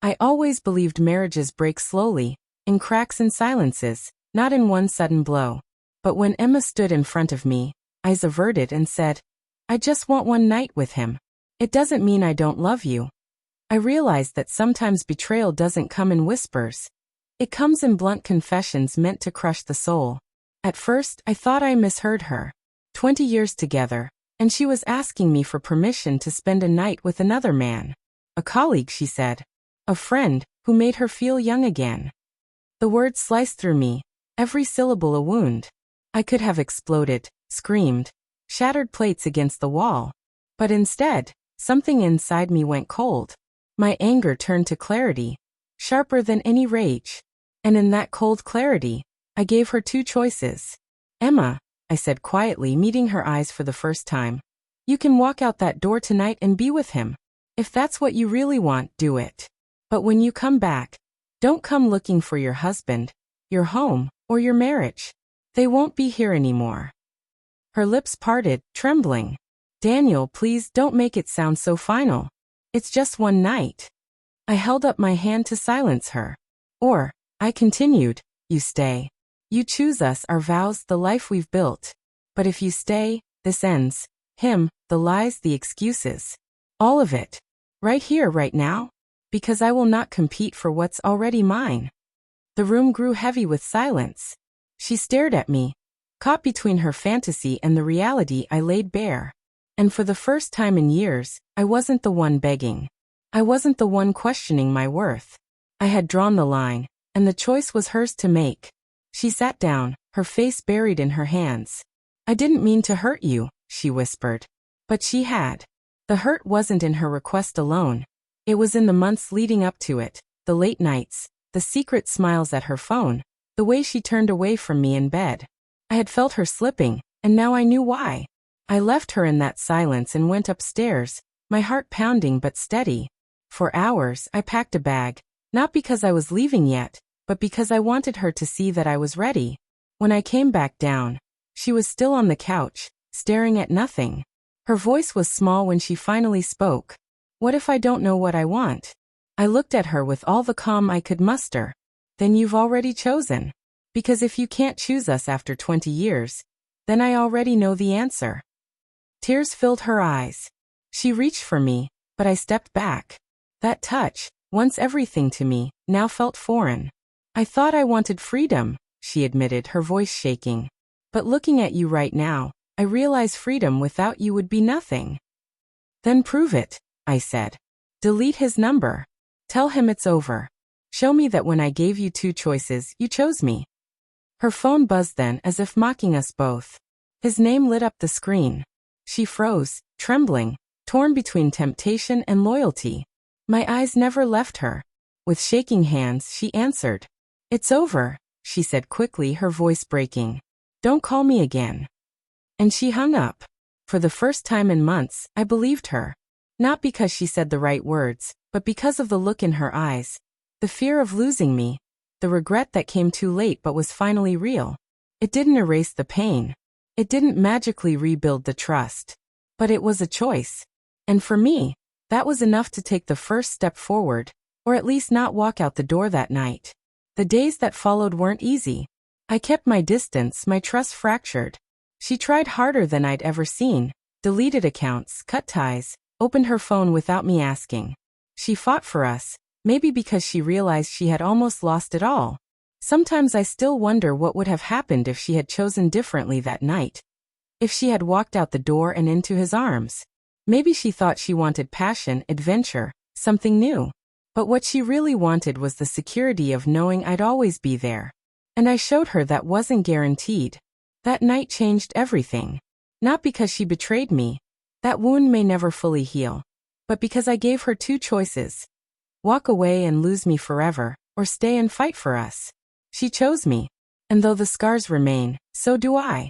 I always believed marriages break slowly, in cracks and silences, not in one sudden blow. But when Emma stood in front of me, eyes averted, and said, "I just want one night with him. It doesn't mean I don't love you." I realized that sometimes betrayal doesn't come in whispers. It comes in blunt confessions meant to crush the soul. At first, I thought I misheard her. 20 years together, and she was asking me for permission to spend a night with another man. A colleague, she said. A friend, who made her feel young again. The words sliced through me, every syllable a wound. I could have exploded, screamed, shattered plates against the wall. But instead, something inside me went cold. My anger turned to clarity, sharper than any rage. And in that cold clarity, I gave her two choices. "Emma," I said quietly, meeting her eyes for the first time, "you can walk out that door tonight and be with him. If that's what you really want, do it. But when you come back, don't come looking for your husband, your home, or your marriage. They won't be here anymore." Her lips parted, trembling. "Daniel, please don't make it sound so final. It's just one night." I held up my hand to silence her. "Or," I continued, "you stay. You choose us, our vows, the life we've built. But if you stay, this ends. Him, the lies, the excuses. All of it. Right here, right now. Because I will not compete for what's already mine." The room grew heavy with silence. She stared at me, caught between her fantasy and the reality I laid bare. And for the first time in years, I wasn't the one begging. I wasn't the one questioning my worth. I had drawn the line, and the choice was hers to make. She sat down, her face buried in her hands. "I didn't mean to hurt you," she whispered. But she had. The hurt wasn't in her request alone. It was in the months leading up to it, the late nights, the secret smiles at her phone, the way she turned away from me in bed. I had felt her slipping, and now I knew why. I left her in that silence and went upstairs, my heart pounding but steady. For hours, I packed a bag, not because I was leaving yet, but because I wanted her to see that I was ready. When I came back down, she was still on the couch, staring at nothing. Her voice was small when she finally spoke. "What if I don't know what I want?" I looked at her with all the calm I could muster. "Then you've already chosen. Because if you can't choose us after 20 years, then I already know the answer." Tears filled her eyes. She reached for me, but I stepped back. That touch, once everything to me, now felt foreign. "I thought I wanted freedom," she admitted, her voice shaking. "But looking at you right now, I realize freedom without you would be nothing." "Then prove it," I said. "Delete his number. Tell him it's over. Show me that when I gave you two choices, you chose me." Her phone buzzed then, as if mocking us both. His name lit up the screen. She froze, trembling, torn between temptation and loyalty. My eyes never left her. With shaking hands, she answered. "It's over," she said quickly, her voice breaking. "Don't call me again." And she hung up. For the first time in months, I believed her. Not because she said the right words, but because of the look in her eyes. The fear of losing me. The regret that came too late but was finally real. It didn't erase the pain. It didn't magically rebuild the trust. But it was a choice. And for me, that was enough to take the first step forward, or at least not walk out the door that night. The days that followed weren't easy. I kept my distance, my trust fractured. She tried harder than I'd ever seen. Deleted accounts, cut ties, opened her phone without me asking. She fought for us, maybe because she realized she had almost lost it all. Sometimes I still wonder what would have happened if she had chosen differently that night. If she had walked out the door and into his arms. Maybe she thought she wanted passion, adventure, something new. But what she really wanted was the security of knowing I'd always be there. And I showed her that wasn't guaranteed. That night changed everything. Not because she betrayed me. That wound may never fully heal. But because I gave her two choices. Walk away and lose me forever, or stay and fight for us. She chose me. And though the scars remain, so do I.